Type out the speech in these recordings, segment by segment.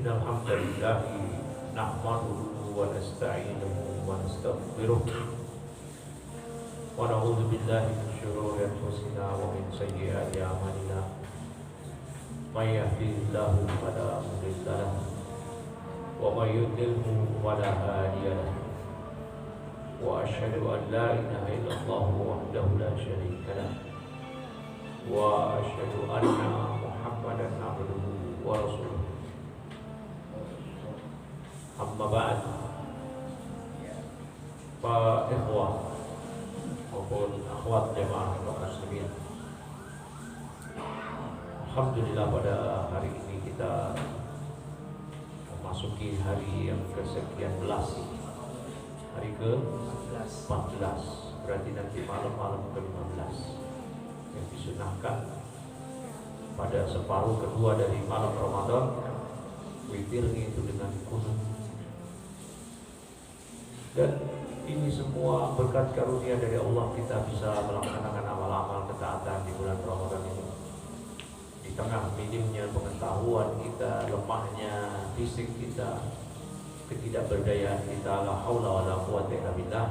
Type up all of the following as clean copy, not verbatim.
الحمد لله نحمده ونستعينه ونستغفره ونعوذ بالله من شرور أنفسنا ومن سيئات أعمالنا من يهده الله فلا مضل له ومن يضلله فلا هادي له وأشهد أن لا إله إلا الله وحده لا شريك له وأشهد أن محمدا عبده ورسوله أما بعد فإخوة maupun akhwat jemaah muslimin, alhamdulillah pada hari ini kita memasuki hari yang kesekian belas, hari ke-14, berarti nanti malam ke-15 yang disunahkan pada separuh kedua dari malam Ramadan. Witir itu dengan kunut, dan ini semua berkat karunia dari Allah kita bisa melaksanakan amal-amal ketaatan di bulan Ramadan ini. Di tengah minimnya pengetahuan kita, lemahnya fisik kita, ketidakberdayaan kita, la haula wala quwwata illa billah,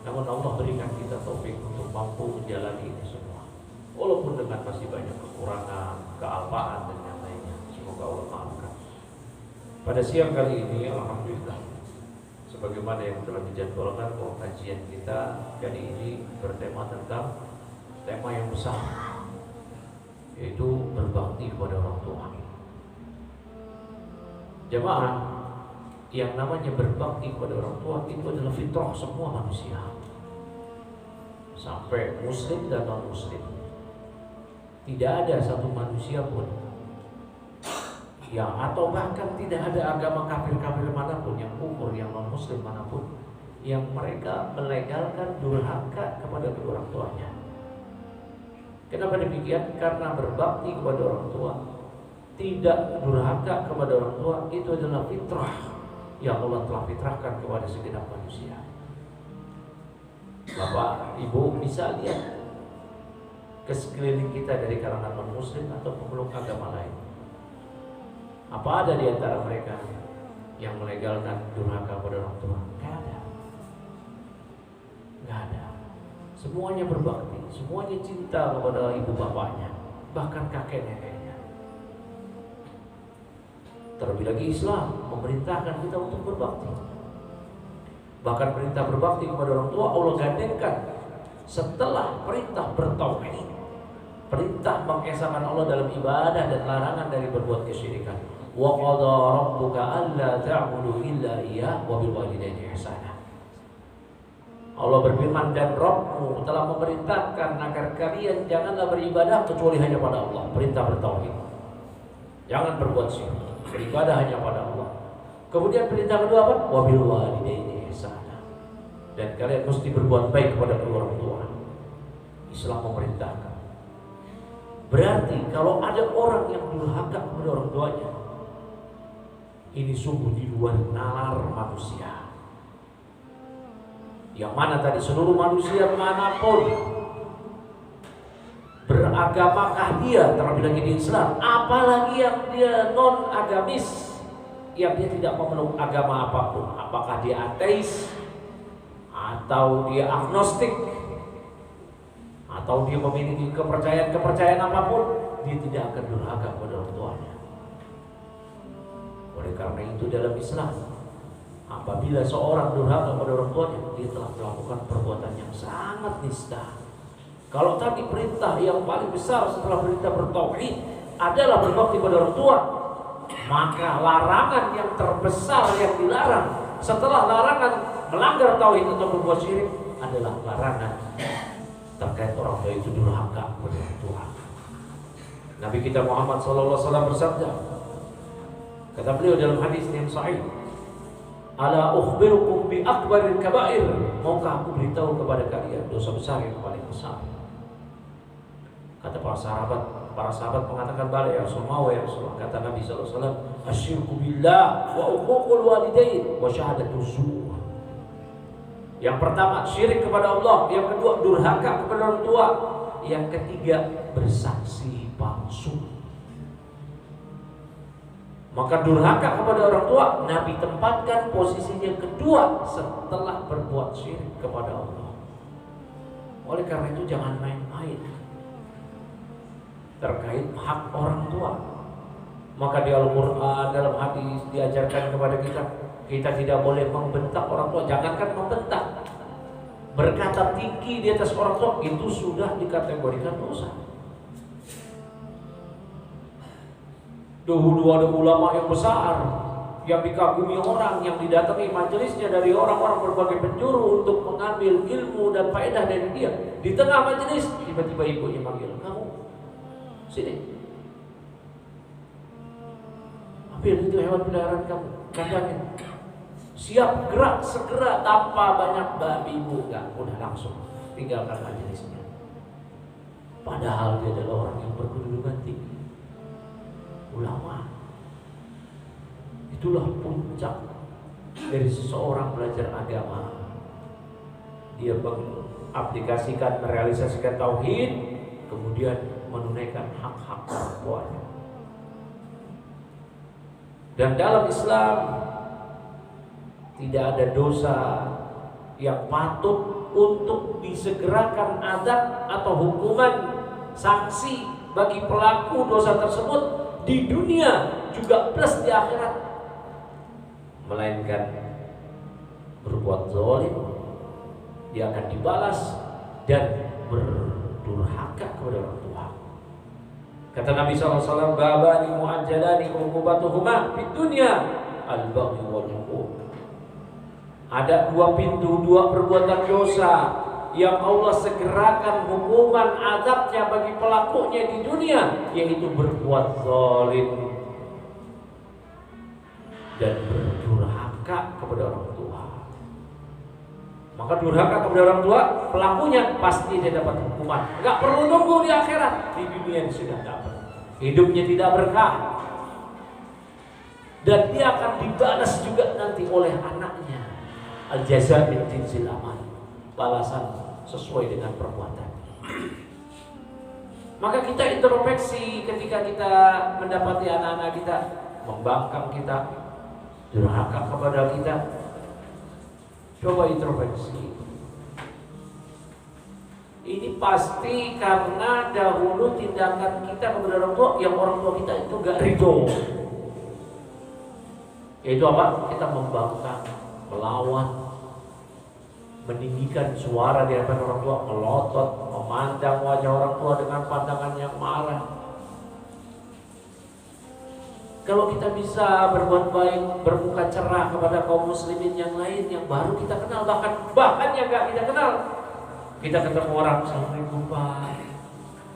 namun Allah berikan kita taufik untuk mampu menjalani ini semua, walaupun dengan masih banyak kekurangan, kealpaan dan yang lainnya. Semoga Allah maafkan. Pada siang kali ini, alhamdulillah, sebagaimana yang telah dijadwalkan, bahwa kajian kita kali ini bertema tentang tema yang besar, yaitu berbakti kepada orang tua. Jemaah, yang namanya berbakti kepada orang tua itu adalah fitrah semua manusia, sampai muslim dan non muslim. Tidak ada satu manusia pun yang, atau bahkan tidak ada agama kafir-kafir manapun, yang kufur, yang non muslim manapun, yang mereka melegalkan durhaka kepada kedua orang tuanya. Kenapa demikian? Karena berbakti kepada orang tua, tidak durhaka kepada orang tua, itu adalah fitrah yang Allah telah fitrahkan kepada segenap manusia. Bapak, Ibu bisa lihat ke sekeliling kita dari kalangan non muslim atau pemeluk agama lain. Apa ada di antara mereka yang melegalkan durhaka pada orang tua? Nggak ada. Nggak ada. Semuanya berbakti, semuanya cinta kepada ibu bapaknya, bahkan kakek neneknya. Terlebih lagi Islam memerintahkan kita untuk berbakti. Bahkan perintah berbakti kepada orang tua Allah gandengkan setelah perintah bertauhid, perintah mengesahkan Allah dalam ibadah dan larangan dari berbuat kesyirikan. Wa qadha rabbuka alla ta'budu illa iyyah wa bil walidayni ihsana. Allah berfirman, dan Rabbmu telah memerintahkan agar kalian janganlah beribadah kecuali hanya pada Allah. Perintah bertauhid, jangan berbuat syirik, beribadah hanya pada Allah. Kemudian perintah kedua apa? Wa bil walidayni ihsana, dan kalian mesti berbuat baik kepada kedua orang tua. Islam memerintahkan. Berarti kalau ada orang yang durhaka kepada orang tuanya, ini sungguh di luar nalar manusia. Yang mana tadi seluruh manusia manapun, beragamakah dia, terlebih lagi di Islam, apalagi yang dia non agamis, yang dia tidak memeluk agama apapun, apakah dia ateis atau dia agnostik atau dia memiliki kepercayaan apapun, dia tidak akan durhaka kepada orang tuanya. Oleh karena itu dalam Islam, apabila seorang durhaka kepada orang tuanya, dia telah melakukan perbuatan yang sangat nista. Kalau tadi perintah yang paling besar setelah perintah bertauhid adalah berbakti pada orang tua, maka larangan yang terbesar yang dilarang setelah larangan melanggar tauhid atau berbuat syirik adalah larangan terkait orang tua itu durhaka kepada orang tua. Nabi kita Muhammad SAW bersabda, kata beliau dalam hadis yang sahih, ala ukhbirukum bi akbaril kabair, maukah aku beritahu kepada kalian dosa besar yang paling besar? Kata para sahabat mengatakan, bala ya Rasulullah, ya Rasulullah. Kata Nabi SAW, asyirku billah wa uququl walidain wa syahadatul zur. Yang pertama syirik kepada Allah, yang kedua durhaka kepada orang tua, yang ketiga bersaksi palsu. Maka durhaka kepada orang tua Nabi tempatkan posisinya kedua setelah berbuat syirik kepada Allah. Oleh karena itu jangan main-main terkait hak orang tua. Maka di Al-Quran dalam hadis diajarkan kepada kita tidak boleh membentak orang tua. Jangankan membentak, berkata tinggi di atas orang tua itu sudah dikategorikan dosa. Dahulu ada ulama yang besar yang dikagumi orang, yang didatangi majelisnya dari orang-orang berbagai penjuru untuk mengambil ilmu dan faedah dari dia. Di tengah majelis tiba-tiba ibunya manggil, "Kamu sini, ambil itu hewan peliharaan kamu, kandangin, siap gerak segera tanpa banyak babi." Ibu enggak, udah langsung tinggalkan majelisnya. Padahal dia adalah orang yang berkedudukan tinggi, ulama. Itulah puncak dari seseorang belajar agama. Dia mengaplikasikan, merealisasikan tauhid, kemudian menunaikan hak-hak orang tuanya. Dan dalam Islam tidak ada dosa yang patut untuk disegerakan azab atau hukuman sanksi bagi pelaku dosa tersebut di dunia juga plus di akhirat, melainkan berbuat zalim dia akan dibalas dan berdurhaka kepada orang tua. Kata Nabi SAW, "Babani mu'ajjalani uqubatuhuma fid dunya al-baghy wal 'uquq." Ada dua pintu, dua perbuatan dosa yang Allah segerakan hukuman azabnya bagi pelakunya di dunia, yaitu berbuat zalim dan berdurhaka kepada orang tua. Maka durhaka kepada orang tua, pelakunya pasti dia dapat hukuman. Enggak perlu nunggu di akhirat, di dunia sudah dapat. Hidupnya tidak berkah, dan dia akan dibalas juga nanti oleh anaknya. Al-jazaa min jinsil amal, balasan sesuai dengan perbuatan. Maka kita introspeksi ketika kita mendapati anak-anak kita membangkang kita, durhaka kepada kita. Coba introspeksi. Ini pasti karena dahulu tindakan kita kepada orang tua yang orang tua kita itu gak ridho. Yaitu apa? Kita membangkang, melawan, meninggikan suara di hadapan orang tua, melotot, memandang wajah orang tua dengan pandangan yang marah. Kalau kita bisa berbuat baik, bermuka cerah kepada kaum muslimin yang lain yang baru kita kenal, bahkan yang gak kita kenal, kita ketemu orang, "Assalamualaikum Pak,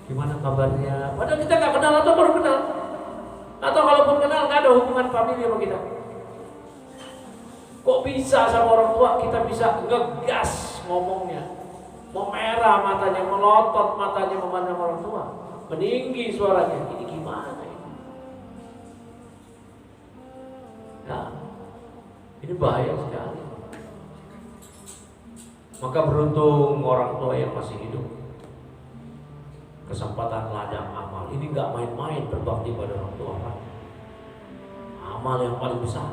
gimana kabarnya?" Padahal kita gak kenal atau baru kenal, atau kalaupun kenal gak ada hubungan famili sama kita. Kok bisa sama orang tua kita bisa ngegas ngomongnya, memerah matanya, melotot matanya memandang orang tua, meninggi suaranya? Ini gimana ini? Nah, ini bahaya sekali. Maka beruntung orang tua yang masih hidup, kesempatan ladang amal. Ini gak main-main berbakti pada orang tua, Pak. Amal yang paling besar.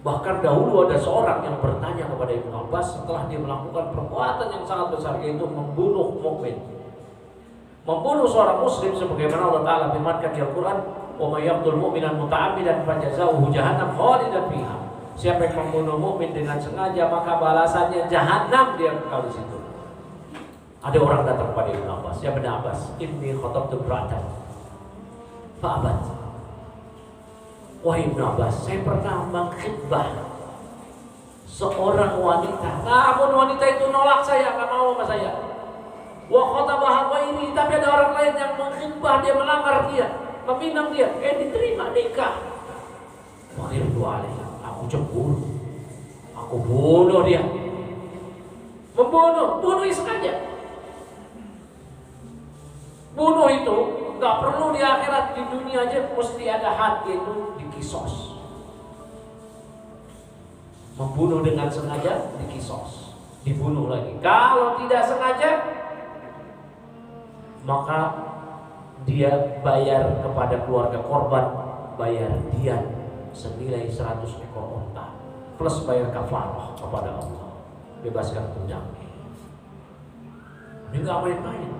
Bahkan dahulu ada seorang yang bertanya kepada Ibnu Abbas setelah dia melakukan perbuatan yang sangat besar, yaitu membunuh mukmin, membunuh seorang muslim, sebagaimana Allah Ta'ala firmankan di Al-Quran, "Wa may yaqtul mu'minan muta'ammidan fajazauhu jahannam khalidan fiha." Siapa yang membunuh mukmin dengan sengaja maka balasannya jahanam, dia kekal di situ. Ada orang datang kepada Ibnu Abbas, "Ya Ibnu Abbas, inni khatabtu imra'atan fa'abat." Wahai Ibnu Abbas, saya pernah mengkhitbah seorang wanita, namun wanita itu nolak saya, nggak mau sama saya. Wa khatabaha ghairi, tapi ada orang lain yang mengkhitbah dia, melamar dia, meminang dia, diterima nikah. Waghirtu alaiha, aku cemburu, aku bunuh dia, bunuh sengaja. Bunuh itu nggak perlu di akhirat, di dunia aja mesti ada had, yaitu dikisos. Membunuh dengan sengaja dikisos, dibunuh lagi. Kalau tidak sengaja, maka dia bayar kepada keluarga korban bayar diat senilai 100 ekor unta plus bayar kafarah kepada Allah, bebaskan bujaknya. Ini nggak main-main.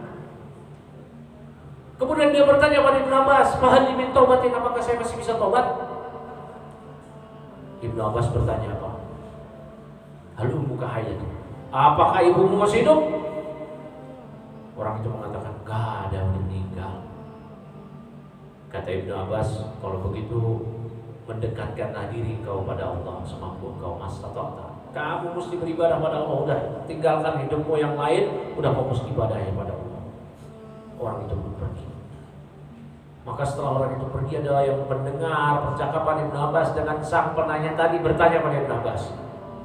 Kemudian dia bertanya pada Ibnu Abbas, "Fahal min taubatin, apakah saya masih bisa tobat?" Ibnu Abbas bertanya apa? "Hal ummuka hayyah?" Apakah ibumu masih hidup? Orang itu mengatakan, "Gak ada, meninggal." Kata Ibnu Abbas, "Kalau begitu mendekatkanlah diri kau pada Allah semampu kau mastata'ta. Kamu mesti beribadah pada Allah, udah tinggalkan hidupmu yang lain, udah fokus ibadahnya pada Allah." Orang itu pun pergi. Maka setelah orang itu pergi, adalah yang mendengar percakapan Ibnu Abbas dengan sang penanya tadi bertanya pada Ibnu Abbas,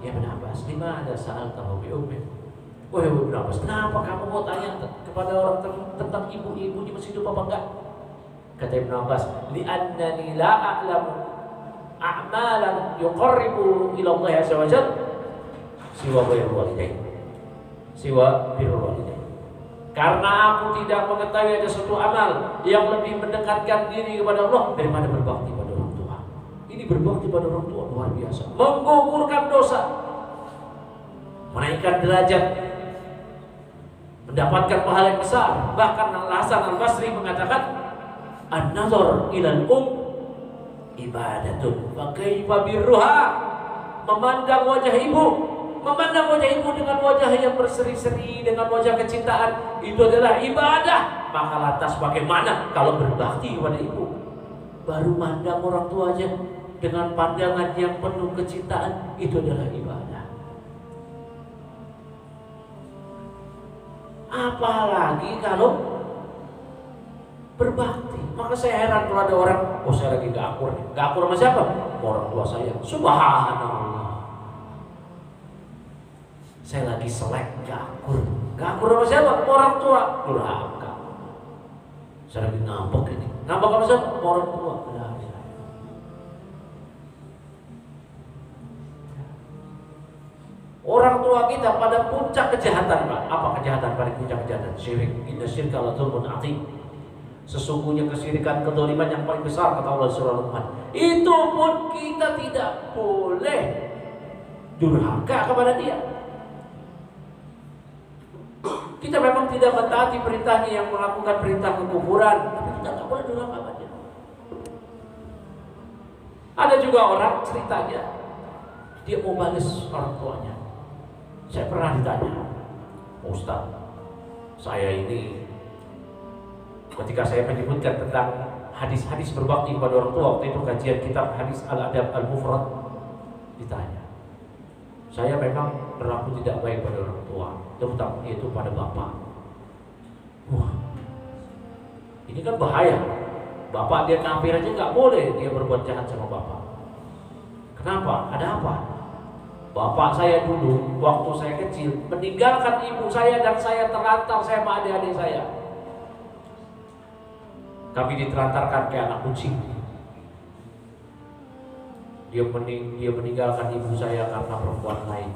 "Ya Ibnu Abbas, di mana sa'altahu bi ummi?" "Oh Ibnu Abbas, kenapa kamu mau tanya kepada orang tentang ibunya masih hidup apa enggak?" Kata Ibnu Abbas, "Li'annani la a'lamu a'malan yuqarribu ila Allah azza wa jalla siwa birrul walidain." Siwa birrul walidain. Karena aku tidak mengetahui ada suatu amal yang lebih mendekatkan diri kepada Allah daripada berbakti pada orang tua. Ini berbakti pada orang tua luar biasa, menggugurkan dosa, menaikkan derajat, mendapatkan pahala yang besar. Bahkan Al-Hasan Al-Basri mengatakan, "An-nazar ilal ibadatun fa kaifa birruha." Memandang wajah ibu dengan wajah yang berseri-seri, dengan wajah kecintaan, itu adalah ibadah. Maka lantas bagaimana kalau berbakti kepada ibu? Baru mandang orang tua aja dengan pandangan yang penuh kecintaan, itu adalah ibadah. Apalagi kalau berbakti. Maka saya heran kalau ada orang, "Oh saya lagi gak akur sama siapa? Orang tua saya." Subhanallah. Saya lagi selek, gak akur sama siapa? Orang tua. Durhaka. Saya lagi ngambek ini. Ngambek sama siapa? Orang tua. Orang tua kita pada puncak kejahatan, Pak. Apa kejahatan pada puncak kejahatan? Syirik. Inna syirka la dzulmun 'adzim. Sesungguhnya kesyirikan, kedzaliman yang paling besar, kata Allah surah Luqman. Itu pun kita tidak boleh durhaka kepada dia. Kita memang tidak mentaati perintahnya yang melakukan perintah kekufuran, tapi kita tidak boleh durhaka pada dia. Ada juga orang ceritanya, dia mau balas orang tuanya. Saya pernah ditanya, "Ustaz, saya ini ketika saya menyebutkan tentang hadis-hadis berbakti kepada orang tua, waktu itu kajian kitab hadis Al-Adab Al-Mufrad, ditanya, saya memang berlaku tidak baik pada orang tua, terutama yaitu pada bapak." Wah, ini kan bahaya. Bapak dia kafir aja nggak boleh dia berbuat jahat sama bapak. Kenapa? Ada apa? Bapak saya dulu waktu saya kecil meninggalkan ibu saya dan saya terlantar saya sama adik-adik saya. Kami ditelantarkan kayak anak kucing. Dia meninggalkan ibu saya karena perempuan lain.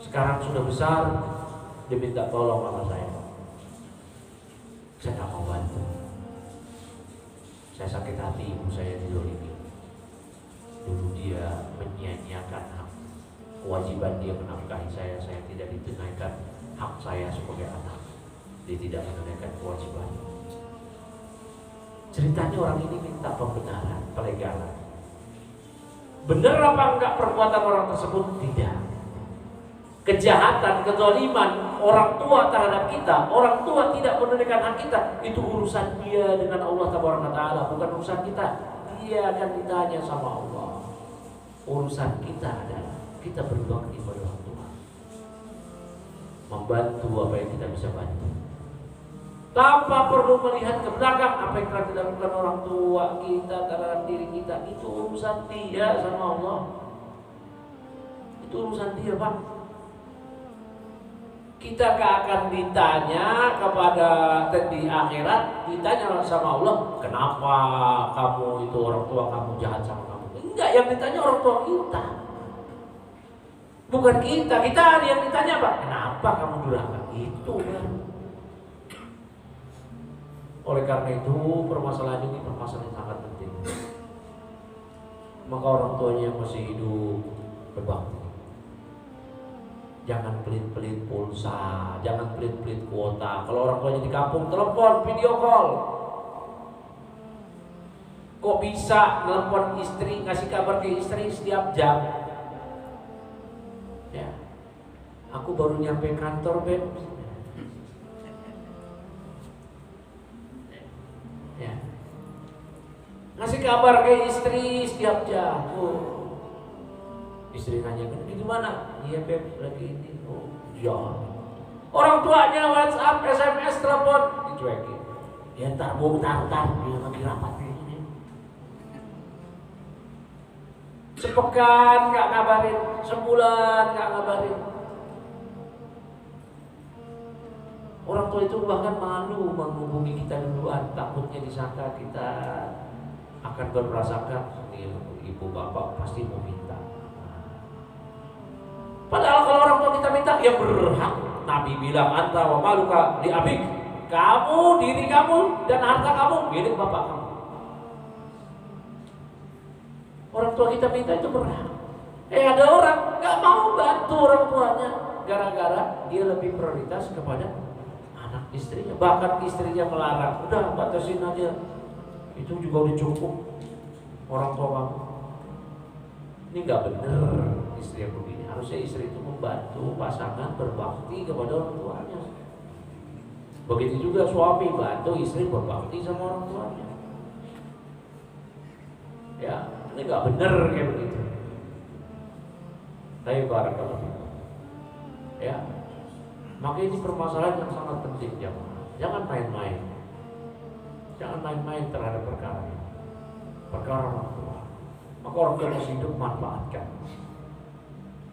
Sekarang sudah besar, dia minta tolong sama saya. Saya tak mau bantu. Saya sakit hati ibu saya dizalimi. Dulu dia menyia-nyiakan hak kewajiban dia menafkahi saya tidak ditunaikan hak saya sebagai anak. Dia tidak menunaikan kewajiban. Ceritanya orang ini minta pembenaran, pelegalan. Benar apa enggak perbuatan orang tersebut? Tidak. Kejahatan, kezaliman orang tua terhadap kita, orang tua tidak menunaikan hak kita, itu urusan dia dengan Allah Taala, bukan urusan kita. Dia akan ditanya sama Allah. Urusan kita adalah kita berbakti pada orang tua, membantu apa yang kita bisa bantu, tanpa perlu melihat ke belakang apa yang telah dilakukan orang tua kita terhadap diri kita. Itu urusan dia sama Allah. Itu urusan dia, Pak. Kita akan ditanya kepada di akhirat, ditanya sama Allah, kenapa kamu itu orang tua kamu jahat sama kamu? Enggak, yang ditanya orang tua kita, bukan kita. Kita yang ditanya, Pak, kenapa kamu durhaka? Itu kan. Oleh karena itu permasalahan ini permasalahan yang sangat penting. Maka orang tuanya yang masih hidup berbakti. Jangan pelit-pelit pulsa, jangan pelit-pelit kuota. Kalau orang tuanya di kampung, telepon, video call. Kok bisa telepon istri, ngasih kabar ke istri setiap jam? Ya, aku baru nyampe kantor, Beb. Ya, ngasih kabar ke istri setiap jam. Istri nanya, gimana? Iya, Beb, lagi ini. Oh, ya. Orang tuanya WhatsApp, SMS, telepon, dicuekin. Ya ntar dia lagi rapat ini. Sepekan nggak ngabarin, sebulan nggak ngabarin. Orang tua itu bahkan malu menghubungi kita duluan, takutnya disangka kita akan berprasangka ibu bapak pasti mau minta. Padahal kalau orang tua kita minta, ya berhak. Nabi bilang, anta wa maluka li abik. Kamu, diri kamu, dan harta kamu milik bapak kamu. Orang tua kita minta itu berhak. Ada orang gak mau bantu orang tuanya, gara-gara dia lebih prioritas kepada anak istrinya. Bahkan istrinya melarang, udah batasin aja, itu juga udah cukup orang tua kamu. Ini gak bener istri yang begini. Harusnya istri itu membantu pasangan berbakti kepada orang tuanya. Begitu juga suami bantu istri berbakti sama orang tuanya. Ya, ini nggak bener kayak begitu. Tapi barakallahu. Ya, maka ini permasalahan yang sangat penting jamaah. Jangan main-main. Jangan main-main terhadap perkara ini. Perkara orang tua. Maka orang tua masih hidup manfaatkan.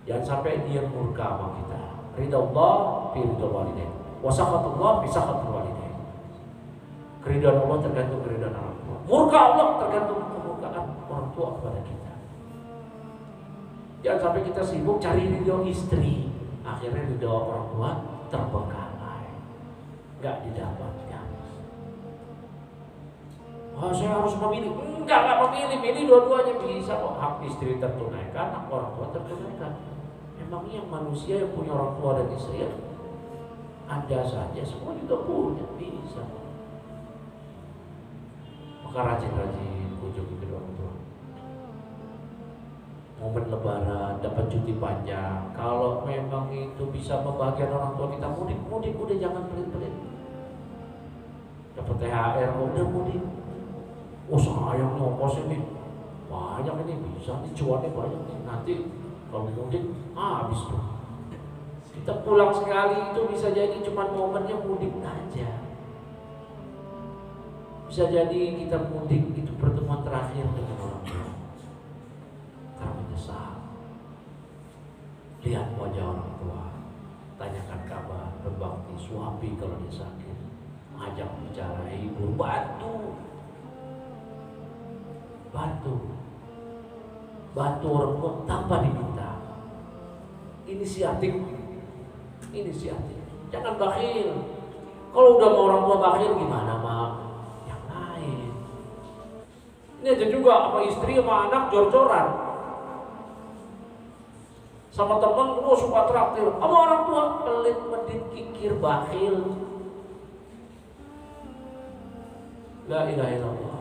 Jangan sampai dia murka sama kita. Ridha Allah fi ridha walidain, wa sakhatullah fi sakhatil walidain. Keridhaan Allah tergantung keridhaan orang tua. Murka Allah tergantung kemurkaan orang tua kepada kita. Jangan sampai kita sibuk cari ridha istri, akhirnya ridha orang tua terbengkalai, nggak didapatkan. Oh, saya harus memilih. Enggak memilih, pilih dua-duanya bisa kok. Hak istri tertunaikan, hak orang tua tertunaikan. Memangnya yang manusia yang punya orang tua dan istri ya? Ada saja, semua juga punya, bisa. Maka rajin-rajin kunjungi kedua orang tua. Momen lebaran, dapat cuti panjang. Kalau memang itu bisa membahagiakan orang tua kita, mudik, udah jangan pelit-pelit. Dapat THR, udah mudik. Oh sayang nih ongkos ini banyak, ini bisa nih cuannya banyak nih. Nanti kalau mudik habis tuh. Kita pulang sekali itu bisa jadi cuma momennya mudik aja. Bisa jadi kita mudik itu pertemuan terakhir dengan orang tua. Karena menyesal. Lihat wajah orang tua, tanyakan kabar, berbakti, suapi kalau dia sakit, ajak bicara, ibu bantu orang tua tanpa diminta. Inisiatif. Jangan bakhil. Kalau udah mau orang tua bakhil gimana mak? Yang lain. Ini aja juga sama istri sama anak jor-joran. Sama teman suka traktir. Sama orang tua pelit, medit, kikir, bakhil. La ilaha illallah.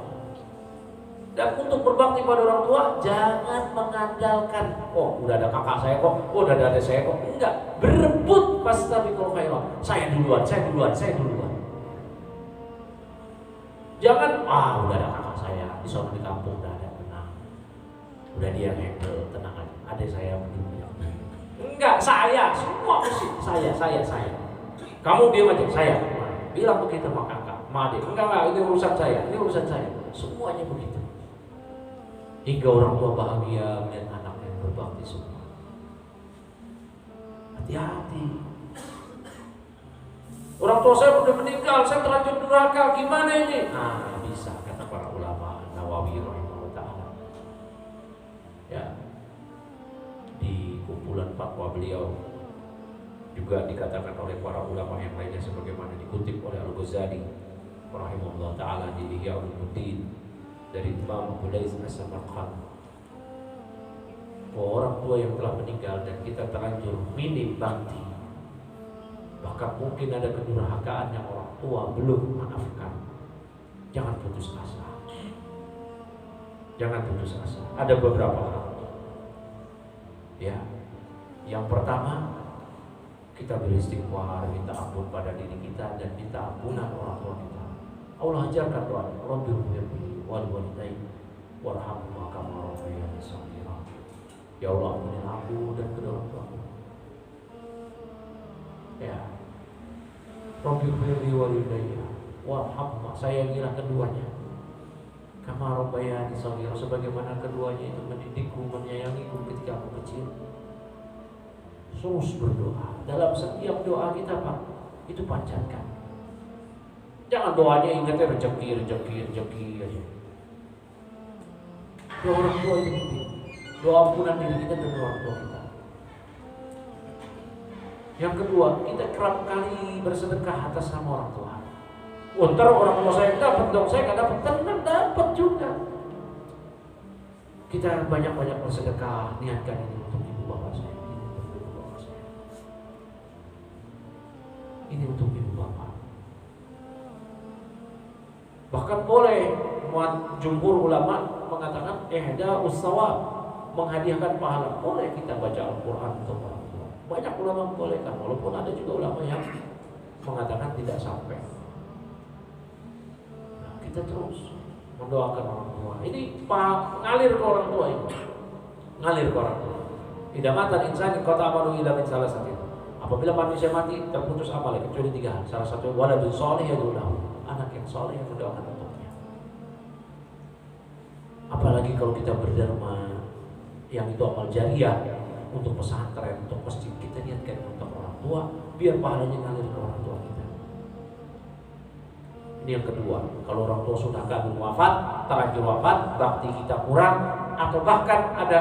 Dan untuk berbakti pada orang tua jangan mengandalkan, oh udah ada kakak saya kok, oh udah ada adik saya kok. Enggak, berebut fastabiqul khairat. Saya duluan. Jangan, udah ada kakak saya di sana di kampung, udah ada, tenang. Udah dia handle, tenang aja. Adik saya peduli. Enggak, saya, semua mesti saya. Kamu diam aja, saya. Bilang begitu sama kakak, sama adik. Enggak, ini urusan saya. Semuanya begitu. Hingga orang tua bahagia melihat anak yang berbakti semua. Hati-hati. Orang tua saya sudah meninggal, saya terlanjur durhaka, gimana ini? Bisa, kata para ulama Nawawi rahimahullah ta'ala. Ya, di kumpulan fatwa beliau juga dikatakan oleh para ulama yang lainnya sebagaimana dikutip oleh Al-Ghazali rahimahullah taala di Ihya Ulumuddin dari Imam Qudais As-Samarqand, orang tua yang telah meninggal dan kita terlanjur minim bakti, bahkan mungkin ada kedurhakaan yang orang tua belum maafkan, jangan putus asa. Jangan putus asa. Ada beberapa hal. Ya. Yang pertama, kita beristighfar, minta ampun pada diri kita dan minta ampunan orang tua kita. Allah ajarkan doa, Rabbighfirli wal walidayya warhamhuma kama rabbayani shaghira. Ya Allah, ampuni aku dan kedua orang tuaku. Ya. Rabbighfirli wal walidayya warhamhuma, sayangilah keduanya. Kama rabbayani shaghira, sebagaimana keduanya itu mendidikku, menyayangiku ketika aku kecil. Terus berdoa. Dalam setiap doa kita, Pak, itu panjatkan. Jangan doanya ingatnya rezeki aja. Doa orang tua itu penting. Doa ampunan diri kita dan doa orang tua kita. Yang kedua, kita kerap kali bersedekah atas nama orang tua. Ntar orang tua saya dapat dong, saya nggak dapat, tenang dapat juga. Kita banyak-banyak bersedekah, niatkan ini untuk ibu bapak saya. Ini untuk ibu bapak. Bahkan boleh, jumhur ulama mengatakan ihda usawab, menghadiahkan pahala. Boleh kita baca Al-Quran untuk orang tua. Banyak ulama membolehkan, walaupun ada juga ulama yang mengatakan tidak sampai. Nah, kita terus mendoakan orang tua. Ini ngalir ke orang tua ini. Ngalir ke orang tua. Tidak matan insan kota amanu ila min salah satu. Apabila manusia mati, terputus amal kecuali 3 hal. Salah satu waladun sholih yad'ulahu, anak yang soleh yang mendoakan untuknya. Apalagi kalau kita berderma, yang itu amal jariah, untuk pesantren, untuk masjid, kita niatkan untuk orang tua, biar pahalanya ngalir ke orang tua kita. Ini yang kedua. Kalau orang tua sudah kandung wafat, terlanjur wafat, bakti kita kurang, atau bahkan ada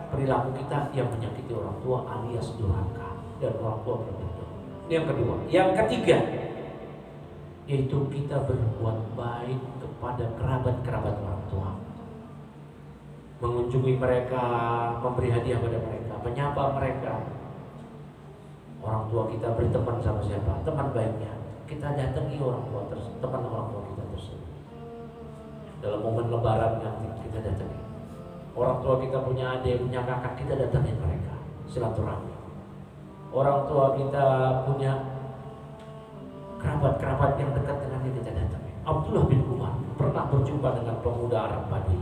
perilaku kita yang menyakiti orang tua alias durhaka dan orang tua berdoa. Ini yang kedua. Yang ketiga, yaitu kita berbuat baik kepada kerabat-kerabat orang tua. Mengunjungi mereka, memberi hadiah pada mereka, menyapa mereka. Orang tua kita berteman sama siapa? Teman baiknya. Kita datangi orang tua tersebut, teman orang tua kita tersebut. Dalam momen lebaran nanti kita datangi. Orang tua kita punya adik, punya kakak, kita datangi mereka, silaturahmi. Orang tua kita punya kerabat-kerabat yang dekat dengan kita datangi. Abdullah bin Umar pernah berjumpa dengan pemuda Arab Badui.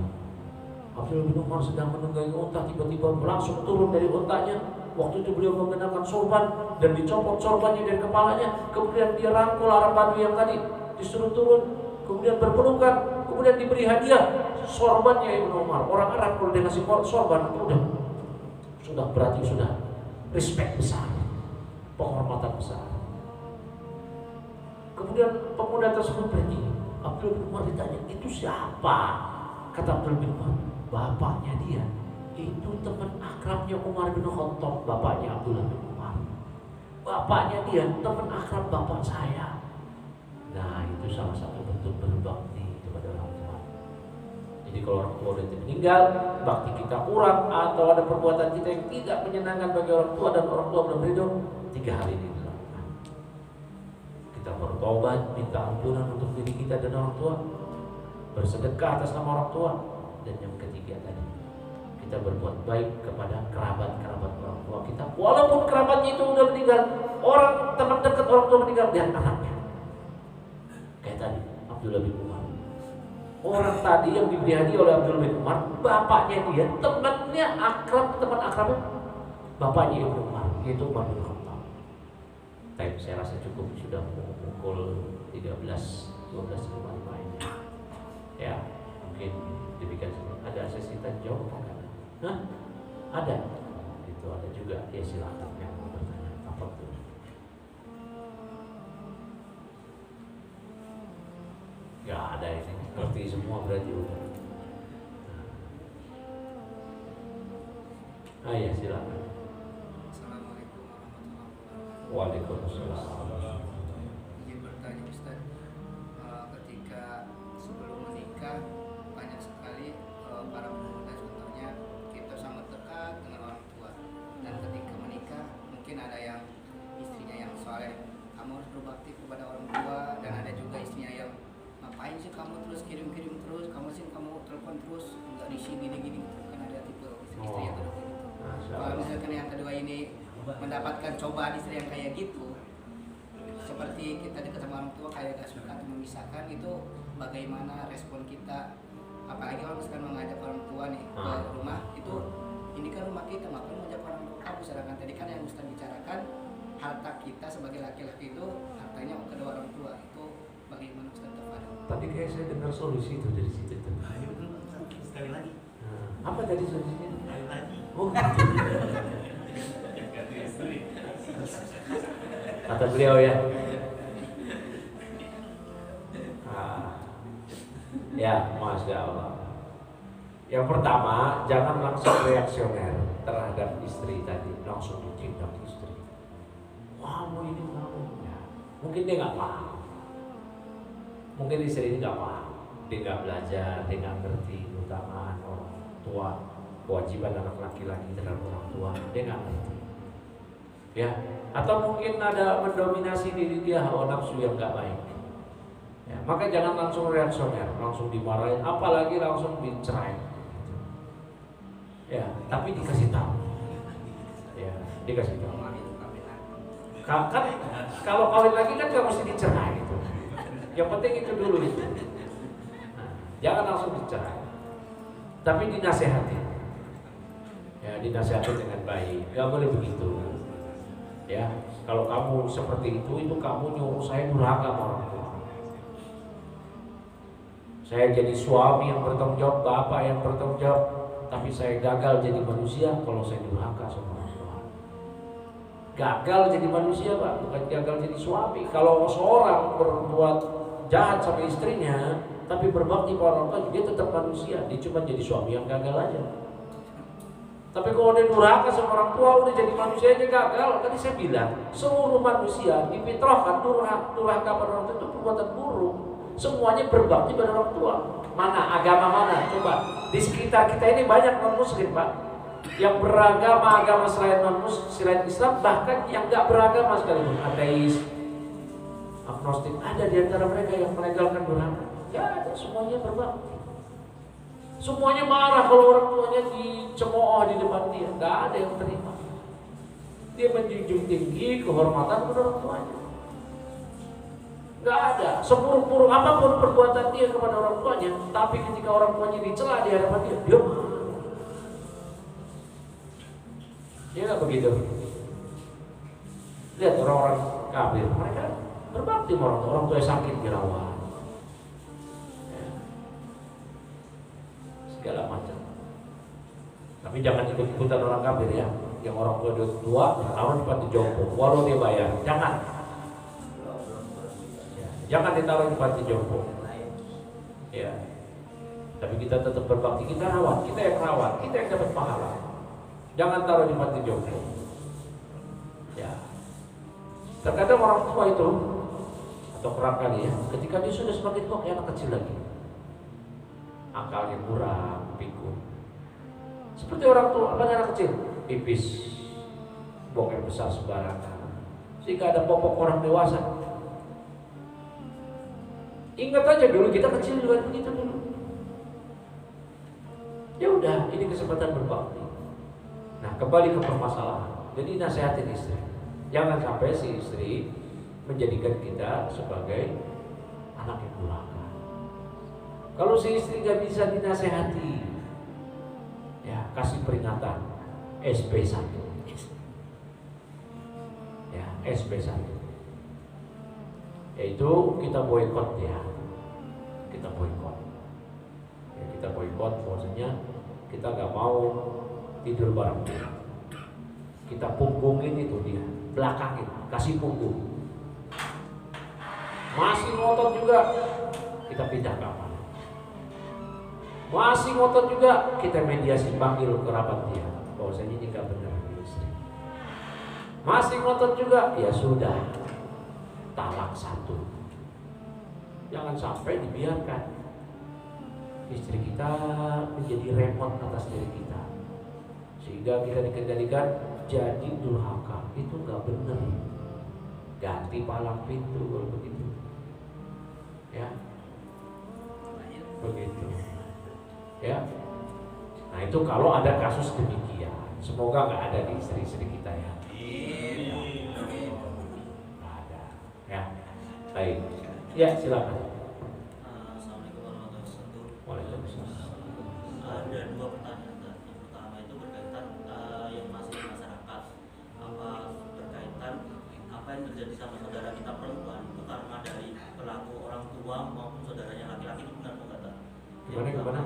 Abdullah bin Umar sedang menunggangi unta, tiba-tiba langsung turun dari untanya. Waktu itu beliau mengenakan sorban dan dicopot sorbannya dari kepalanya. Kemudian dia rangkul Arab Badui yang tadi, disuruh turun, kemudian berpelukan, kemudian diberi hadiah sorbannya Ibnu Umar. Orang Arab kalau dia ngasih sorban, sudah berarti sudah respect besar, penghormatan besar. Kemudian pemuda tersebut pergi. Abdul bin Umar ditanya, itu siapa? Kata Abdul bin Umar, bapaknya dia. Itu teman akrabnya Umar bin Khattab, bapaknya Abdullah bin Umar. Bapaknya dia, teman akrab bapak saya. Nah, itu salah satu bentuk berbakti kepada orang tua. Jadi kalau orang tua sudah meninggal, bakti kita kurang atau ada perbuatan kita yang tidak menyenangkan bagi orang tua dan orang tua belum ridho, 3 hal ini dilakukan. Kita bertobat, minta ampunan untuk diri kita dan orang tua, bersedekah atas nama orang tua, dan yang ketiga tadi, kita berbuat baik kepada kerabat-kerabat orang tua kita, walaupun kerabatnya itu udah meninggal. Orang teman dekat orang tua meninggal, lihat anaknya. Kayak tadi Abdullah bin Umar. Orang tadi yang diberi hadiah oleh Abdullah bin Umar, bapaknya dia, temannya akrab, teman akrabnya bapaknya Ibnu Umar, yaitu Umar bin Khattab. Time saya rasa cukup, sudah pukul 13:12:55 ini. Ya, mungkin demikian. Ada sesi tanya jawab apa enggak? Hah? Ada. Itu ada juga. Ya silakan yang mau bertanya. Apa tuh? Ya ada ini. Ngerti semua berarti udah. Ah ya silakan. Assalamualaikum warahmatullahi wabarakatuh. Waalaikumsalam. Izin bertanya Ustaz, terus kirim terus, kamu telepon terus, nggak diisi gini kan ada tipe istri yang kedua gitu. Kalau misalkan yang kedua ini mendapatkan cobaan istri yang kayak gitu, seperti kita dekat sama orang tua kayak gak suka atau memisahkan, itu bagaimana respon kita? Apalagi kalau misalkan mengajak orang tua nih ke rumah, itu ini kan rumah kita, ngapain ngajak orang tua kamu? Sedangkan tadi kan yang Ustaz bicarakan harta kita sebagai laki-laki itu hartanya kedua orang tua, itu bagaimana Ustaz Tafadhol? Tadi kayak saya dengar solusi itu dari situ tuh. Iya betul, sekali lagi. Apa tadi solusinya? Sekali lagi. Oh, kata beliau ya. Ya, Masya Allah. Yang pertama, jangan langsung reaksioner terhadap istri tadi, langsung ditindak istri. Wah, mau ini mau. Ya. Mungkin dia nggak paham. Mungkin istri ini nggak paham. Dia nggak belajar, dia nggak ngerti keutamaan orang tua, kewajiban anak laki-laki terhadap orang tua. Dia nggak ngerti. Ya, atau mungkin ada mendominasi diri dia hawa nafsu yang nggak baik. Ya, maka jangan langsung reaksioner, langsung dimarahin, apalagi langsung dicerai. Ya, tapi dikasih tahu. Ya, dikasih tahu. Kan kalau kawin lagi kan nggak mesti dicerai itu. Yang penting itu dulu itu. Nah, jangan langsung dicerai, tapi dinasehati. Ya, dinasehati dengan baik. Nggak boleh begitu. Ya, kalau kamu seperti itu kamu nyuruh saya durhaka sama orang tua. Saya jadi suami yang bertanggung jawab, bapak yang bertanggung jawab, tapi saya gagal jadi manusia kalau saya durhaka sama orang tua. Gagal jadi manusia, Pak, bukan gagal jadi suami. Kalau seorang berbuat jahat sama istrinya, tapi berbakti pada orang tua, dia tetap manusia. Dia cuma jadi suami yang gagal aja. Tapi kalau dia durhaka sama orang tua, udah jadi manusia aja gagal. Tadi saya bilang, seluruh manusia difitrahkan durhaka pada orang tua itu perbuatan buruk. Semuanya berbakti pada orang tua. Mana agama mana? Coba di sekitar kita ini banyak non muslim, Pak, yang beragama agama selain selain Islam, bahkan yang nggak beragama sekalipun, ateis, agnostik, ada di antara mereka yang melegalkan durhaka. Ya, ada, semuanya berbakti. Semuanya marah kalau orang tuanya dicemooh di depan dia. Nggak ada yang terima. Dia menjunjung tinggi kehormatan kepada orang tuanya. Nggak ada. Seburuk-buruk apapun perbuatan dia kepada orang tuanya, tapi ketika orang tuanya dicela di hadapan dia marah. Dia nggak begitu. Lihat orang-orang kafir, mereka berbakti sama orang tua yang sakit dirawat. Segala macam. Tapi jangan ikut-ikutan orang kafir ya. Yang orang tua ditaruh di panti jompo, walau dia bayar, jangan. Ya, jangan ditaruh di panti jompo. Ya. Tapi kita tetap berbakti, kita rawat, kita yang rawat, kita yang dapat pahala. Jangan taruh di panti jompo. Ya. Terkadang orang tua itu atau kerap kali ya, ketika dia sudah semakin tua kayak anak kecil lagi. Akalnya kurang, pikun. Seperti orang tua, apa anak kecil? Pipis, buang air besar sembarangan, sehingga ada popok orang dewasa. Ingat aja dulu kita kecil juga begitu dulu. Ya udah, ini kesempatan berbakti. Nah, kembali ke permasalahan. Jadi nasihatin istri. Jangan sampai si istri menjadikan kita sebagai anak yang durhaka. Kalau si istri gak bisa dinasehati, ya kasih peringatan SP1. Ya, SP1. Yaitu kita boikot ya. Kita boikot. Ya, kita boikot maksudnya kita gak mau tidur bareng dia. Kita punggungin itu dia, belakangin, kasih punggung. Masih ngotot juga, kita pindah kamar. Masih ngotot juga, kita mediasi, panggil kerabat dia. Bahwasanya ini gak benar istri. Masih ngotot juga, ya sudah, talak 1. Jangan sampai dibiarkan istri kita menjadi repot atas diri kita, sehingga kita dikendalikan jadi durhaka. Itu gak benar. Ganti palang pintu kalau begitu. Ya. Begitu. Ya. Nah itu kalau ada kasus demikian, semoga nggak ada di istri-istri kita ya. Nggak ada. Ya. Baik. Ya silakan. Assalamualaikum warahmatullahi wabarakatuh. Waalaikumsalam. Ada dua pertanyaan. Yang pertama itu berkaitan yang masih di masyarakat, apa berkaitan apa yang terjadi sama saudara kita perempuan itu karena dari pelaku orang tua maupun saudaranya laki-laki, itu benar atau enggak? Gimana?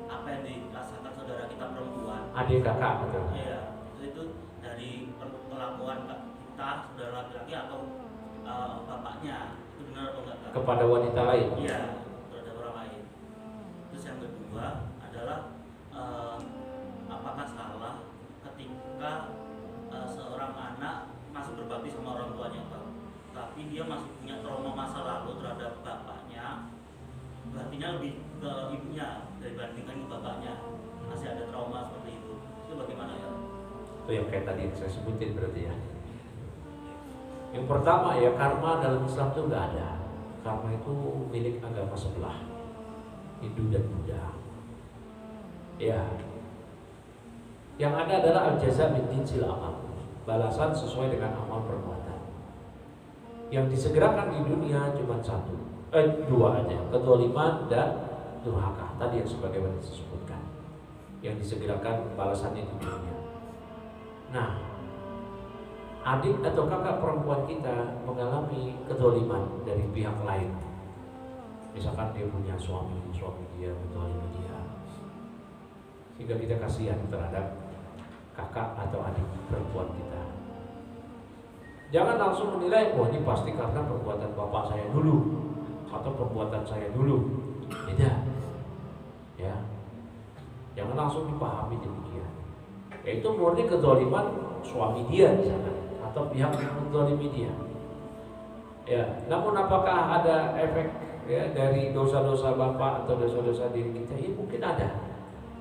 Apa yang dirasakan saudara kita perempuan? Adik kakak betul. Iya, itu dari perlakuan kita saudara laki-laki atau bapaknya, itu benar atau enggak? Kepada wanita lain. Iya, terhadap orang lain. Terus yang kedua adalah apakah salah ketika seorang anak masih berbakti sama orang tuanya, Pak, tapi dia masih punya trauma masa lalu terhadap bapaknya, berartinya lebih ke ibunya dibandingkan ke bapaknya, masih ada trauma seperti itu bagaimana ya? Itu yang kayak tadi saya sebutin berarti ya. Yang pertama ya, karma dalam Islam itu nggak ada. Karma itu milik agama sebelah, Hindu dan Buddha. Ya. Yang ada adalah al-jaza min jinsil amal, balasan sesuai dengan amal perbuatan. Yang disegerakan di dunia cuma dua aja, kezaliman dan durhaka. Tadi yang sebagaimana disebutkan, yang disegerakan balasannya di dunia. Nah, adik atau kakak perempuan kita mengalami kezaliman dari pihak lain. Misalkan dia punya suami dia menzalimi dia, sehingga kita kasihan terhadap kakak atau adik perempuan kita. Jangan langsung menilai, wah ini pasti karena perbuatan bapak saya dulu atau perbuatan saya dulu. Beda. Ya. Jangan langsung dipahami demikian. Yaitu murni kezaliman suami dia misalkan, atau pihak yang menzalimi dia. Ya, namun apakah ada efek ya dari dosa-dosa bapak atau dosa-dosa diri kita? Ya mungkin ada.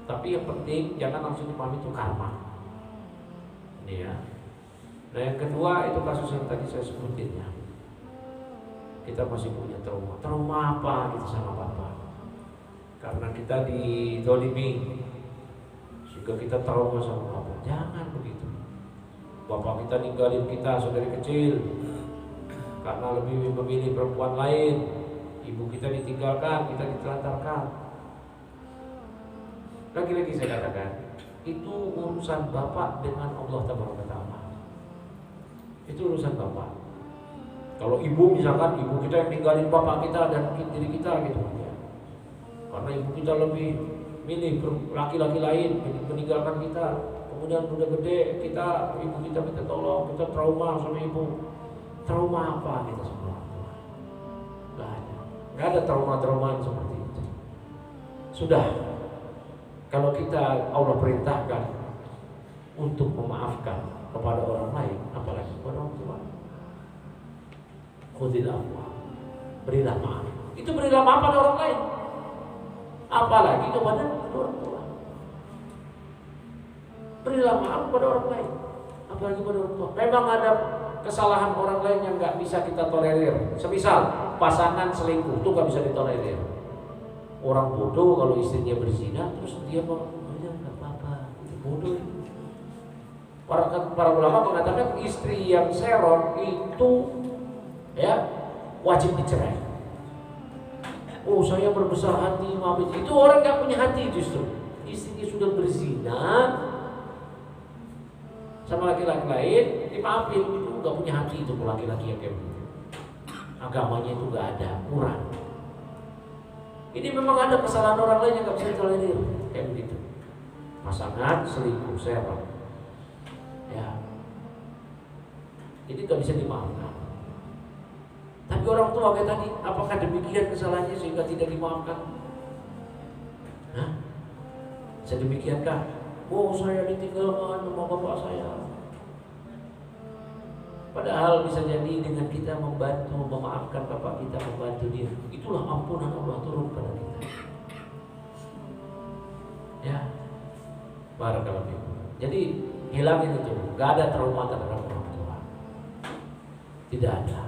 Tapi yang penting jangan langsung dipahami itu karma. Ini ya. Nah yang kedua itu kasus yang tadi saya sebutin ya. Kita masih punya trauma. Trauma apa gitu sama bapak? Karena kita dizalimi, sehingga kita trauma sama bapak. Jangan begitu. Bapak kita ninggalin kita dari kecil karena lebih memilih perempuan lain. Ibu kita ditinggalkan, kita ditelantarkan. Lagi-lagi saya katakan, itu urusan bapak dengan Allah Taala. Itu urusan bapak. Kalau ibu misalkan, ibu kita yang ninggalin bapak kita dan diri kita gitu ya. Karena ibu kita lebih milih laki-laki lain, meninggalkan kita. Kemudian udah gede, ibu kita minta tolong, kita trauma sama ibu. Trauma apa kita semua? Gak ada trauma-trauma yang seperti itu. Sudah. Kalau kita Allah perintahkan untuk memaafkan kepada orang lain, apalagi kepada orang tua. Khudil afwa, berilah maaf. Itu berilah maaf pada orang lain, apalagi kepada orang tua. Berilah maaf kepada orang lain, apalagi kepada orang tua. Memang ada kesalahan orang lain yang nggak bisa kita tolerir. Semisal pasangan selingkuh, itu nggak bisa ditolerir. Orang bodoh kalau istrinya berzina terus dia mau, ya nggak apa-apa, itu bodoh. Para ulama mengatakan istri yang serong itu ya wajib dicerai. Oh saya berbesar hati, maaf, itu orang nggak punya hati justru. Istrinya sudah berzina sama laki-laki lain, dimaafin, itu nggak punya hati itu laki-laki yang kayak begitu. Agamanya itu nggak ada, kurang. Ini memang ada kesalahan orang lain yang nggak bisa ditolerir kayak begitu. Pasangan selingkuh, serong, ya, ini nggak bisa dimaafkan. Tapi orang tua kayak tadi, apakah demikian kesalahannya sehingga tidak dimaafkan? Hah? Sedemikiankah? Oh saya ditinggalkan sama bapak saya. Padahal bisa jadi dengan kita membantu, memaafkan bapak kita, membantu dia, itulah ampunan Allah turun pada kita. Ya, barakallahu fikum. Jadi hilangin itu, gak ada trauma terhadap orang tua. Tidak ada.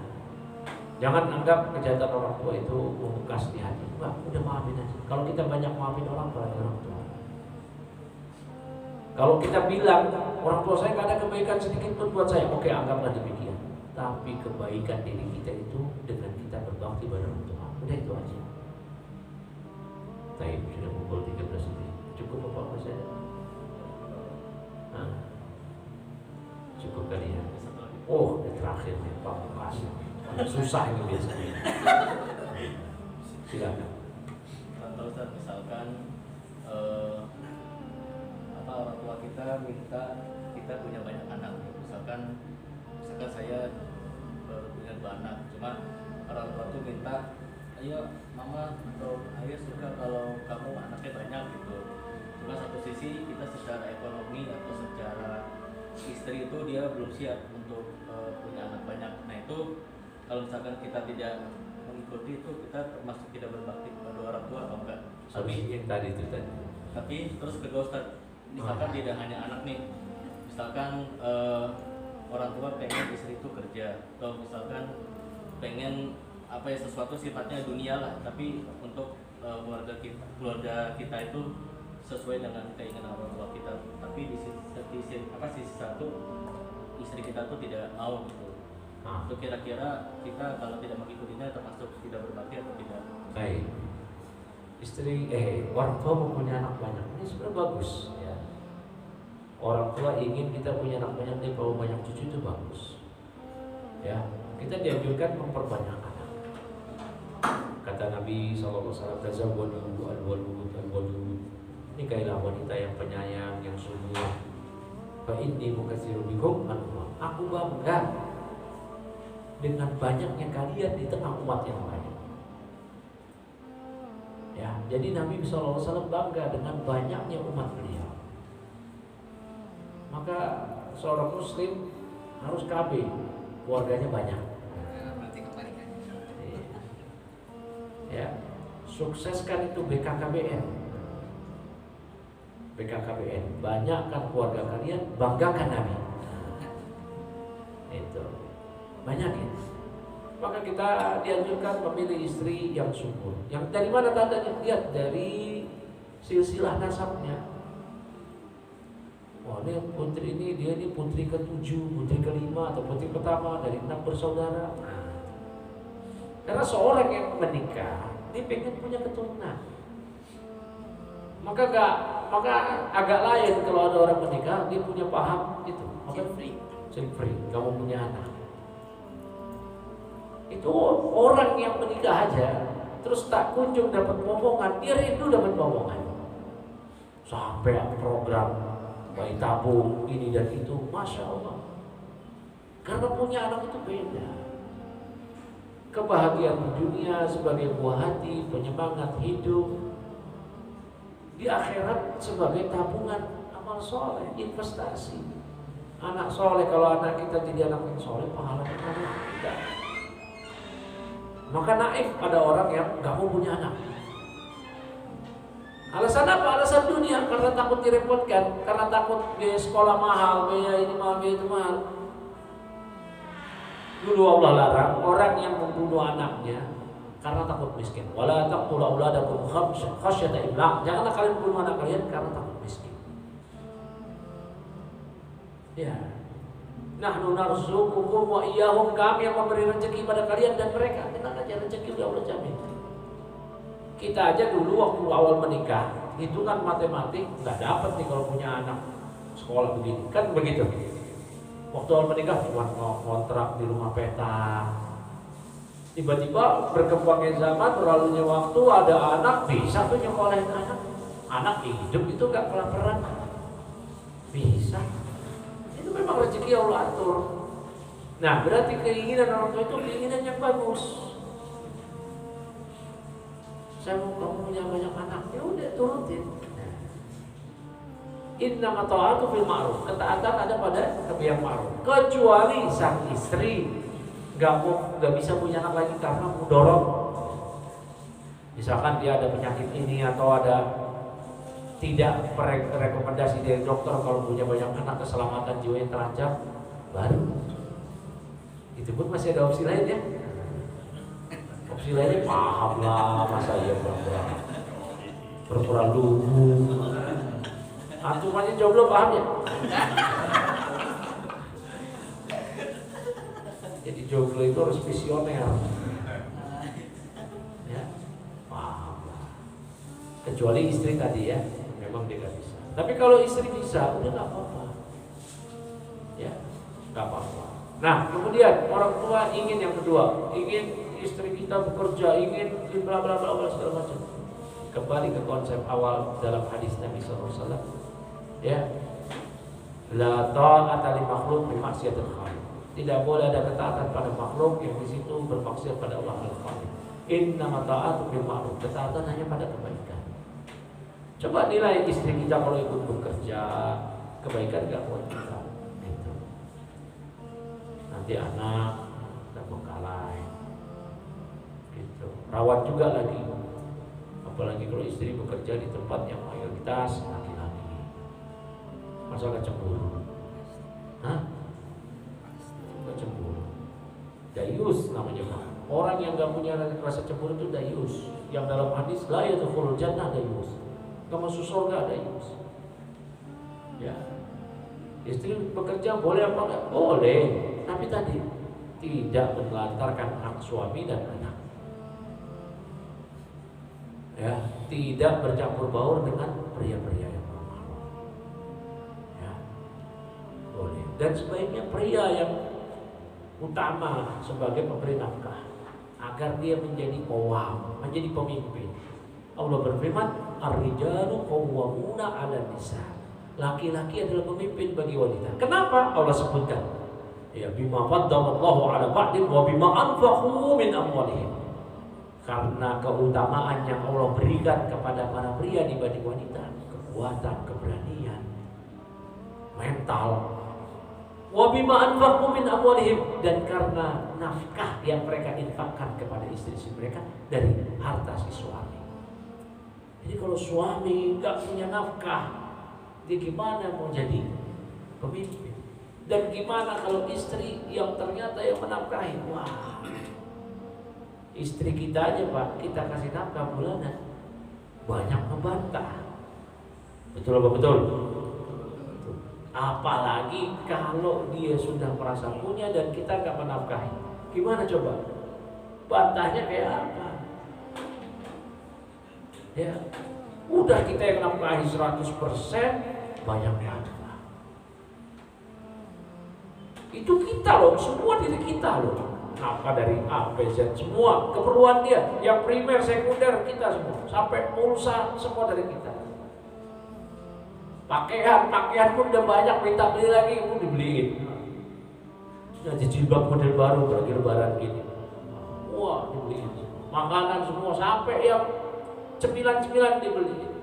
Jangan anggap kejahatan orang tua itu membekas di hati. Wah, udah maafin aja. Kalau kita banyak maafin orang tua. Kalau kita bilang orang tua saya gak ada kebaikan sedikit pun buat saya, oke, anggaplah demikian. Tapi kebaikan diri kita itu dengan kita berbakti pada orang tua. Udah itu aja. Taib sudah pukul 13 ini. Cukup apa saya? Nah, cukup kali ya. Oh, ini terakhir nih Pak Mukas. Susah ini biasanya. Silakan. Kalau misalkan orang tua kita minta kita punya banyak anak, misalkan saya baru punya 2 anak, cuma orang tua tuh minta, ayo mama atau ayah suka kalau kamu anaknya banyak gitu. Cuma satu sisi kita secara ekonomi atau secara istri itu dia belum siap untuk punya anak banyak. Nah itu kalau misalkan kita tidak mengikuti itu, kita termasuk tidak berbakti kepada orang tua atau enggak? Tapi terus kedua Ustaz, misalkan tidak hanya anak nih, misalkan orang tua pengen istri itu kerja, atau misalkan pengen sesuatu sifatnya dunia lah, tapi untuk keluarga kita itu sesuai dengan keinginan orang tua kita, tapi di sisi satu istri kita tuh tidak mau gitu. Itu kira-kira kita kalau tidak mengikutinya termasuk tidak berbakti atau tidak? Baik. Orang tua mempunyai anak banyak, ini sebenarnya bagus ya. Orang tua ingin kita punya anak banyak, dia bawa banyak cucu, itu bagus. Ya, kita dianjurkan memperbanyak anak. Kata Nabi SAW, tazawwadu al-walud. Nikailah wanita yang penyayang, yang subur. Fa inni mukatsirun bikum al-umam. Aku bangga dengan banyaknya kalian di tengah umat yang banyak. Ya, jadi Nabi SAW bangga dengan banyaknya umat beliau. Maka seorang muslim harus KB, keluarganya banyak. Ya, sukseskan itu BKKBN. Banyakkan keluarga kalian, banggakan Nabi. Itu banyakin. Maka kita dianjurkan memilih istri yang subur. Yang dari mana tandanya? Lihat dari silsilah nasabnya. Wah, ini putri ini, dia ini putri ke-7, putri ke-5 atau putri pertama dari 6 bersaudara. Karena seorang yang menikah, dia pengen punya keturunan. Maka agak lain kalau ada orang menikah, dia punya paham itu. Free, kamu punya anak. Itu orang yang menikah aja, terus tak kunjung dapat momongan, dia rindu dapat momongan. Sampai program bayi tabung ini dan itu, Masya Allah. Karena punya anak itu beda. Kebahagiaan di dunia sebagai buah hati, penyemangat hidup. Di akhirat sebagai tabungan amal soleh, investasi. Anak soleh, kalau anak kita jadi anak yang soleh, pahalanya banyak. Tidak. Maka naif pada orang yang gak mau punya anak. Alasan apa? Alasan dunia, karena takut direpotkan, karena takut biaya sekolah mahal, biaya ini mahal, biaya itu mahal. Dulu Allah larang orang yang membunuh anaknya karena takut miskin. Wala taqtulu auladakum khasyata imlaq. Janganlah kalian membunuh anak kalian karena takut miskin. Ya. Nahnu narzuqukum wa iyyahum, kami yang memberi rezeki pada kalian dan mereka. Tenang aja, rezeki udah Allah jamin. Kita aja dulu waktu awal menikah, hitungan matematik nggak dapat nih kalau punya anak sekolah begini, kan begitu. Waktu awal menikah cuma kontrak di rumah petak. Tiba-tiba berkembangnya zaman, berlalunya waktu, ada anak, bisa tuh nyekolahin anak. Anak hidup itu nggak kelaparan, bisa. Itu memang rezeki Allah atur. Nah, berarti keinginan orang tua itu keinginan yang bagus. Saya mau kamu punya banyak anak, ya udah turutin. Innama ta'atu fil ma'ruf. Ketaatan ada pada yang ma'ruf. Kecuali sang istri nggak bisa punya anak lagi karena mudorot. Misalkan dia ada penyakit ini atau ada tidak rekomendasi dari dokter kalau punya banyak anak keselamatan jiwanya terancam, baru itu pun masih ada opsi lain ya. Istilahnya paham lah, masa iya pura-pura lugu. Antum aja jomblo paham ya? Jadi jomblo itu harus visioner. Ya, paham lah. Kecuali istri tadi ya, memang dia gak bisa. Tapi kalau istri bisa, udah gak apa-apa. Ya, gak apa-apa. Nah, kemudian orang tua ingin yang kedua, ingin istri kita bekerja, ingin bla bla bla segala macam. Kembali ke konsep awal dalam hadis Nabi SAW. Ya, la ta'ata li makhluk bi maksiatil khaliq. Tidak boleh ada ketaatan pada makhluk yang di situ bermaksiat pada Allah Al-Khaliq. Innama ta'atu bil ma'ruf. Ketaatan hanya pada kebaikan. Coba nilai istri kita kalau ikut bekerja, kebaikan enggak buat kita. Gitu. Nanti anak terbengkalai. Gitu. Rawat juga lagi. Apalagi kalau istri bekerja di tempat yang mayoritas laki-laki. Masa gak cemburu? Hah? Gak cemburu. Dayus namanya Pak. Orang yang gak punya rasa cemburu itu dayus. Yang dalam hadis la yadkhulul jannah dayus. Gak masuk surga dayus. Ya. Istri bekerja boleh apa enggak? Boleh. Tapi tadi tidak menelantarkan hak suami dan anak. Ya, tidak bercampur baur dengan pria-pria yang bermahluk. Ya, boleh. Dan sebaiknya pria yang utama sebagai pemberi nafkah, agar dia menjadi qawwam, menjadi pemimpin. Allah berfirman, ar-rijalu qawwamuna 'alan nisa. Laki-laki adalah pemimpin bagi wanita. Kenapa? Allah sebutkan, ya bima faddalallahu 'ala ba'din wa bima anfaqu min amwalihim. Karena keutamaan yang Allah berikan kepada para pria dibanding wanita, kekuatan, keberanian, mental. Wa bima anfaqu min amwalihim, dan karena nafkah yang mereka infakkan kepada istri-istri mereka dari harta si suami. Jadi kalau suami nggak punya nafkah, dia gimana mau jadi pemimpin? Dan gimana kalau istri yang ternyata yang menafkahi? Wah, istri kita aja Pak, kita kasih nafkah bulanan, banyak membantah. Betul apa betul? Apalagi kalau dia sudah merasa punya dan kita gak menafkahi, gimana coba? Bantahnya kayak apa? Ya, udah kita yang nafkahi 100%, banyak bantah. Itu kita loh, semua diri kita loh. Nafkah dari A, B, Z, semua keperluan dia, yang primer, sekunder kita semua, sampai pulsa semua dari kita. Pakaian pun udah banyak, minta beli lagi pun dibeliin. Jadi jilbab model baru lagi lebaran gini, wah dibeliin. Makanan semua sampai yang cemilan-cemilan dibeliin.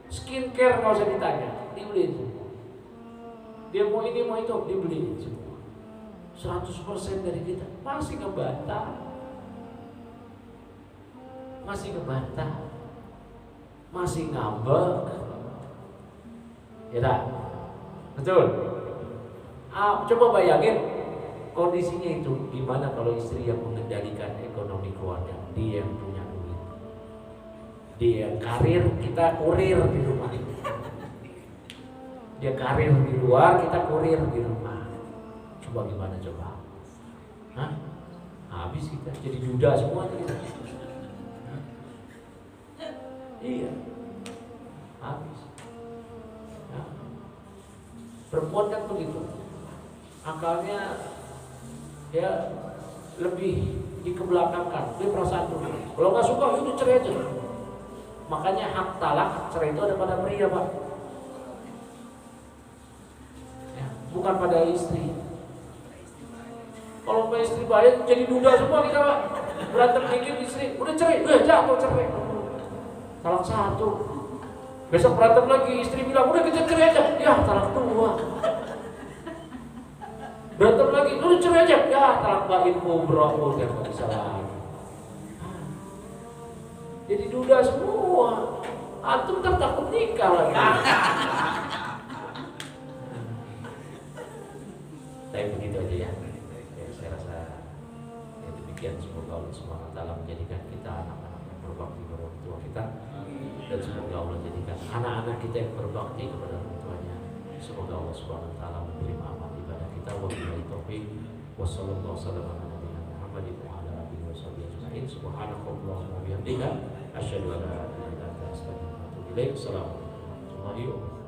Skincare nggak usah ditanya, dibeliin semua. Dia mau ini mau itu dibeliin semua. 100% dari kita masih ngebantah, masih ngambek. Ya tak? Betul? Coba bayangin kondisinya itu gimana kalau istri yang mengendalikan ekonomi keluarga, dia yang punya duit, dia yang karir, kita kurir di rumah. Dia karir di luar, kita kurir di rumah. Coba gimana coba? Hah? Habis kita jadi duda semua kita. Iya, habis. Ya. Perempuan kan begitu, akalnya ya lebih dikebelakangkan, dia perasaan dulu. Kalau nggak suka itu cerai aja. Makanya hak talak cerai itu ada pada pria Pak, ya, bukan pada istri. Kalau ke istri bayar jadi duda semua kita Pak. Berantem dikit istri, udah cerai, jatuh cerai. Talak satu. Besok berantem lagi, istri bilang udah kita cerai aja. Ya talak dua. Berantem lagi, udah cerai aja. Ya talak bain kubra, udah nggak bisa lagi. Jadi duda semua. Antum takut nikah lagi. Tapi begitu aja ya. Saya rasa ya demikian semoga Allah Subhanahu wa taala menjadikan kita anak-anak yang berbakti kepada orang tua kita, dan semoga Allah jadikan anak-anak kita yang berbakti kepada orang tuanya. Semoga Allah Subhanahu wa taala menerima amal ibadah kita. Wabillahi taufiq. Wassallallahu wasallam ala nabiyina Muhammadin wa ala alihi washabihi ajma'in. Subhanakallahumma wa bihamdika asyhadu an la ilaha illa anta astaghfiruka wa atubu ilaik. Assalamualaikum warahmatullahi wabarakatuh.